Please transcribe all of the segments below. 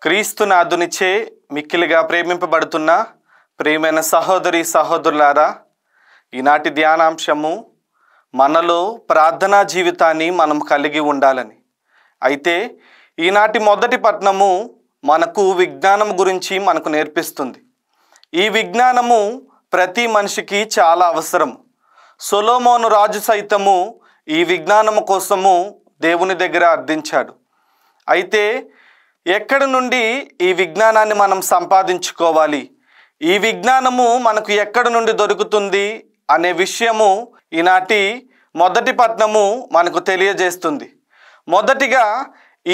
క్రీస్తునాథునిచే మిక్కిలిగా ప్రేమింపబడుతున్న ప్రియమైన సహోదరి సహోదరులారా, ఈనాటి ధ్యానాంశము మనలో ప్రార్థనా జీవితాన్ని మనం కలిగి ఉండాలని. అయితే ఈనాటి మొదటి పట్టణము మనకు విజ్ఞానం గురించి మనకు నేర్పిస్తుంది. ఈ విజ్ఞానము ప్రతి మనిషికి చాలా అవసరం. సొలొమోను రాజు సైతము ఈ విజ్ఞానము కోసము దేవుని దగ్గర అర్థించాడు. అయితే ఎక్కడి నుండి ఈ విజ్ఞానాన్ని మనం సంపాదించుకోవాలి, ఈ విజ్ఞానము మనకు ఎక్కడి నుండి దొరుకుతుంది అనే విషయము ఈనాటి మొదటి పట్టణము మనకు తెలియజేస్తుంది. మొదటిగా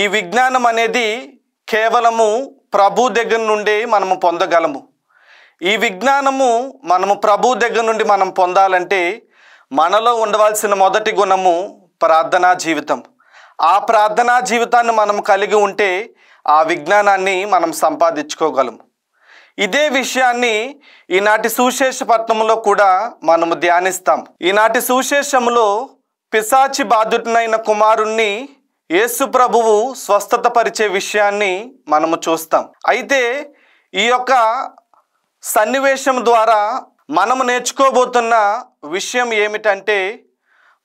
ఈ విజ్ఞానం అనేది కేవలము ప్రభు దగ్గర నుండి మనము పొందగలము. ఈ విజ్ఞానము మనము ప్రభు దగ్గర నుండి మనం పొందాలంటే మనలో ఉండవలసిన మొదటి గుణము ప్రార్థనా జీవితం. ఆ ప్రార్థనా జీవితాన్ని మనం కలిగి ఉంటే ఆ విజ్ఞానాన్ని మనం సంపాదించుకోగలము. ఇదే విషయాన్ని ఈనాటి సువిశేష పట్టణంలో కూడా మనము ధ్యానిస్తాం. ఈనాటి సువిశేషములో పిశాచి బాధితుడైన కుమారుణ్ణి యేసు ప్రభువు స్వస్థత పరిచే విషయాన్ని మనము చూస్తాం. అయితే ఈ యొక్క సన్నివేశం ద్వారా మనము నేర్చుకోబోతున్న విషయం ఏమిటంటే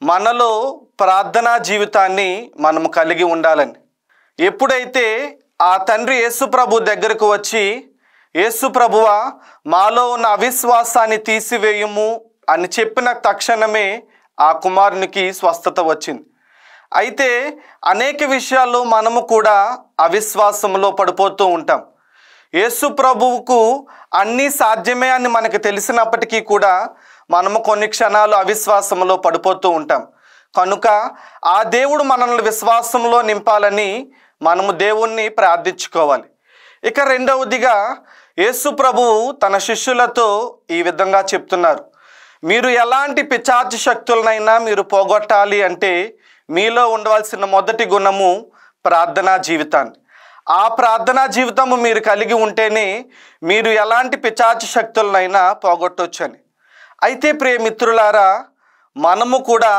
మనలో ప్రార్థనా జీవితాన్ని మనము కలిగి ఉండాలని. ఎప్పుడైతే ఆ తండ్రి యేసు ప్రభు దగ్గరకు వచ్చి, యేసు ప్రభువా మాలో ఉన్న అవిశ్వాసాన్ని తీసివేయుము అని చెప్పిన తక్షణమే ఆ కుమారునికి స్వస్థత వచ్చింది. అయితే అనేక విషయాల్లో మనము కూడా అవిశ్వాసంలో పడిపోతూ ఉంటాం. యేసు ప్రభువుకు అన్నీ సాధ్యమే అని మనకు తెలిసినప్పటికీ కూడా మనము కొన్ని క్షణాలు అవిశ్వాసంలో పడిపోతూ ఉంటాం. కనుక ఆ దేవుడు మనల్ని విశ్వాసంలో నింపాలని మనము దేవుణ్ణి ప్రార్థించుకోవాలి. ఇక రెండవదిగా యేసు ప్రభువు తన శిష్యులతో ఈ విధంగా చెప్తున్నారు, మీరు ఎలాంటి పిశాచ శక్తులనైనా మీరు పోగొట్టాలి అంటే మీలో ఉండవలసిన మొదటి గుణము ప్రార్థనా జీవితాన్ని. ఆ ప్రార్థనా జీవితము మీరు కలిగి ఉంటేనే మీరు ఎలాంటి పిశాచ శక్తులనైనా పోగొట్టొచ్చని. అయితే ప్రియ మిత్రులారా, మనము కూడా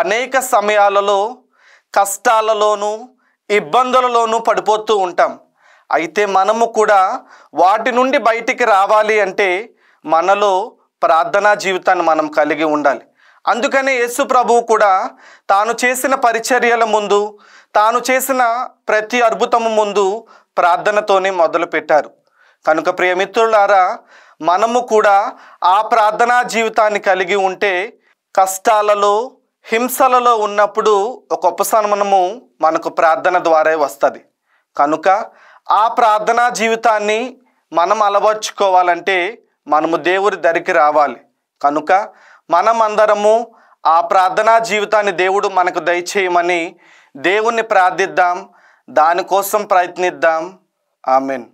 అనేక సమయాలలో కష్టాలలోనూ ఇబ్బందులలోనూ పడిపోతూ ఉంటాం. అయితే మనము కూడా వాటి నుండి బయటికి రావాలి అంటే మనలో ప్రార్థనా జీవితాన్ని మనం కలిగి ఉండాలి. అందుకనే యేసు ప్రభువు కూడా తాను చేసిన పరిచర్యల ముందు, తాను చేసిన ప్రతి అద్భుతము ముందు ప్రార్థనతోనే మొదలుపెట్టారు. కనుక ప్రియమిత్రులారా, మనము కూడా ఆ ప్రార్థనా జీవితాన్ని కలిగి ఉంటే కష్టాలలో హింసలలో ఉన్నప్పుడు ఒక ఉపశమనము మనకు ప్రార్థన ద్వారా వస్తుంది. కనుక ఆ ప్రార్థనా జీవితాన్ని మనం అలవర్చుకోవాలంటే మనము దేవుడి దరికి రావాలి. కనుక మనమందరము ఆ ప్రార్థనా జీవితాన్ని దేవుడు మనకు దయచేయమని దేవుణ్ణి ప్రార్థిద్దాం, దానికోసం ప్రయత్నిద్దాం. ఆమెన్.